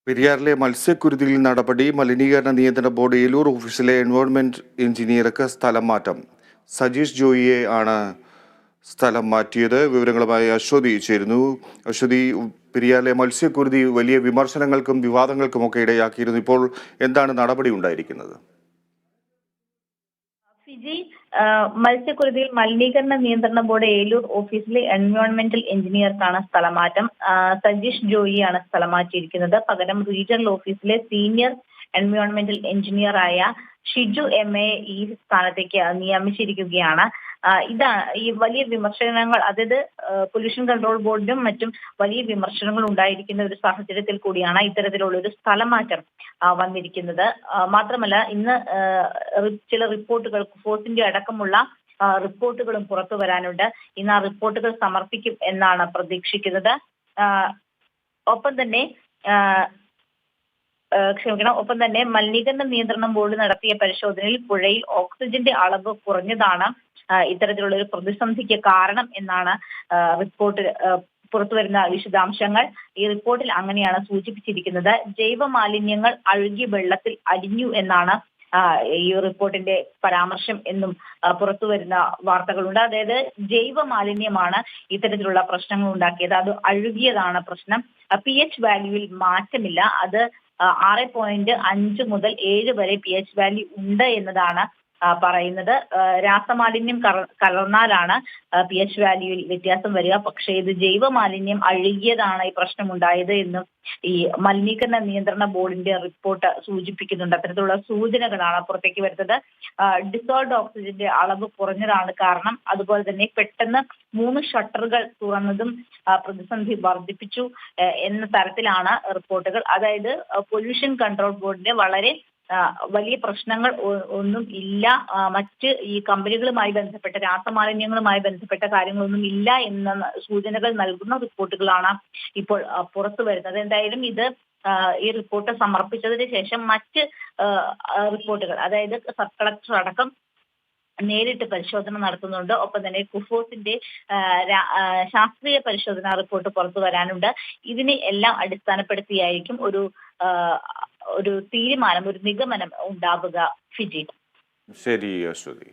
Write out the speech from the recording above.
പെരിയാറിലെ മത്സ്യക്കുരുതിയിൽ നടപടി മലിനീകരണ നിയന്ത്രണ ബോർഡ് ഏലൂർ ഓഫീസിലെ എൻവയോൺമെന്റ് എഞ്ചിനീയർക്ക് സ്ഥലം മാറ്റം. സജീഷ് ജോയിയെ ആണ് സ്ഥലം മാറ്റിയത്. വിവരങ്ങളുമായി അശ്വതി ചേരുന്നു. അശ്വതി, പെരിയാറിലെ മത്സ്യക്കുരുതി വലിയ വിമർശനങ്ങൾക്കും വിവാദങ്ങൾക്കുമൊക്കെ ഇടയാക്കിയിരുന്നു. ഇപ്പോൾ എന്താണ് നടപടി ഉണ്ടായിരിക്കുന്നത്? ഫിജി, മത്സ്യക്കുരുതിയിൽ മലിനീകരണ നിയന്ത്രണ ബോർഡ് ഏലൂർ ഓഫീസിലെ എൻവയോൺമെന്റൽ എഞ്ചിനീയർക്കാണ് സ്ഥലമാറ്റം. സജീഷ് ജോയിയാണ് സ്ഥലം മാറ്റിയിരിക്കുന്നത്. പകരം റീജിയണൽ ഓഫീസിലെ സീനിയർ എൻവയോൺമെന്റൽ എഞ്ചിനീയറായ ഷിജു എം.എ ഈ സ്ഥാനത്തേക്ക് നിയമിച്ചിരിക്കുകയാണ്. ഇതാണ് ഈ വലിയ വിമർശനങ്ങൾ, അതായത് പൊല്യൂഷൻ കൺട്രോൾ ബോർഡിനും മറ്റും വലിയ വിമർശനങ്ങൾ ഉണ്ടായിരിക്കുന്ന ഒരു സാഹചര്യത്തിൽ കൂടിയാണ് ഇത്തരത്തിലുള്ള ഒരു സ്ഥലമാറ്റം വന്നിരിക്കുന്നത്. മാത്രമല്ല, ഇന്ന് ചില റിപ്പോർട്ടുകൾ കുഫോസിന്റെ അടക്കമുള്ള റിപ്പോർട്ടുകളും പുറത്തു വരാനുണ്ട്. ഇന്ന് ആ റിപ്പോർട്ടുകൾ സമർപ്പിക്കും എന്നാണ് പ്രതീക്ഷിക്കുന്നത്. ഒപ്പം തന്നെ മലിനീകരണ നിയന്ത്രണ ബോർഡ് നടത്തിയ പരിശോധനയിൽ പുഴയിൽ ഓക്സിജന്റെ അളവ് കുറഞ്ഞതാണ് ഇത്തരത്തിലുള്ള ഒരു പ്രതിസന്ധിക്ക് കാരണം എന്നാണ് റിപ്പോർട്ടിൽ പുറത്തുവരുന്ന വിശദാംശങ്ങൾ. ഈ റിപ്പോർട്ടിൽ അങ്ങനെയാണ് സൂചിപ്പിച്ചിരിക്കുന്നത്. ജൈവ മാലിന്യങ്ങൾ അഴുകിയ വെള്ളത്തിൽ അലിഞ്ഞു എന്നാണ് ഈ റിപ്പോർട്ടിന്റെ പരാമർശം എന്നും പുറത്തുവരുന്ന വാർത്തകളുണ്ട്. അതായത് ജൈവ മാലിന്യമാണ് ഇത്തരത്തിലുള്ള പ്രശ്നങ്ങൾ ഉണ്ടാക്കിയത്. അത് അഴുകിയതാണ് പ്രശ്നം. pH വാല്യൂവിൽ മാറ്റമില്ല. അത് 6.5 മുതൽ 7 വരെ pH വാല്യൂ ഉണ്ട് എന്നതാണ് പറയുന്നത്. രാസമാലിന്യം കലർന്നാലാണ് pH വാല്യൂവിൽ വ്യത്യാസം വരിക. പക്ഷേ ഇത് ജൈവ മാലിന്യം അഴുകിയതാണ് ഈ പ്രശ്നമുണ്ടായത് എന്നും ഈ മലിനീകരണ നിയന്ത്രണ ബോർഡിന്റെ റിപ്പോർട്ട് സൂചിപ്പിക്കുന്നുണ്ട്. അത്തരത്തിലുള്ള സൂചനകളാണ് പുറത്തേക്ക് വരുന്നത്. ഡിസോൾഡ് ഓക്സിജന്റെ അളവ് കുറഞ്ഞതാണ് കാരണം. അതുപോലെ തന്നെ പെട്ടെന്ന് 3 ഷട്ടറുകൾ തുറന്നതും പ്രതിസന്ധി വർദ്ധിപ്പിച്ചു എന്ന തരത്തിലാണ് റിപ്പോർട്ടുകൾ. അതായത് പൊല്യൂഷൻ കൺട്രോൾ ബോർഡിന്റെ വളരെ വലിയ പ്രശ്നങ്ങൾ ഒന്നും ഇല്ല, മറ്റ് ഈ കമ്പനികളുമായി ബന്ധപ്പെട്ട രാസമാലിന്യങ്ങളുമായി ബന്ധപ്പെട്ട കാര്യങ്ങളൊന്നും ഇല്ല എന്ന സൂചനകൾ നൽകുന്ന റിപ്പോർട്ടുകളാണ് ഇപ്പോൾ പുറത്തു വരുന്നത്. എന്തായാലും ഇത് ഈ റിപ്പോർട്ട് സമർപ്പിച്ചതിന് ശേഷം മറ്റ് റിപ്പോർട്ടുകൾ, അതായത് സബ് കളക്ടർ അടക്കം നേരിട്ട് പരിശോധന നടത്തുന്നുണ്ട്. ഒപ്പം തന്നെ കുഫോസിന്റെ ശാസ്ത്രീയ പരിശോധനാ റിപ്പോർട്ട് പുറത്തു വരാനുണ്ട്. ഇതിനെ എല്ലാം അടിസ്ഥാനപ്പെടുത്തിയായിരിക്കും ഒരു തീരുമാനം, ഒരു നിഗമനം ഉണ്ടാവുക. ഫിജി. ശരി അശ്വതി.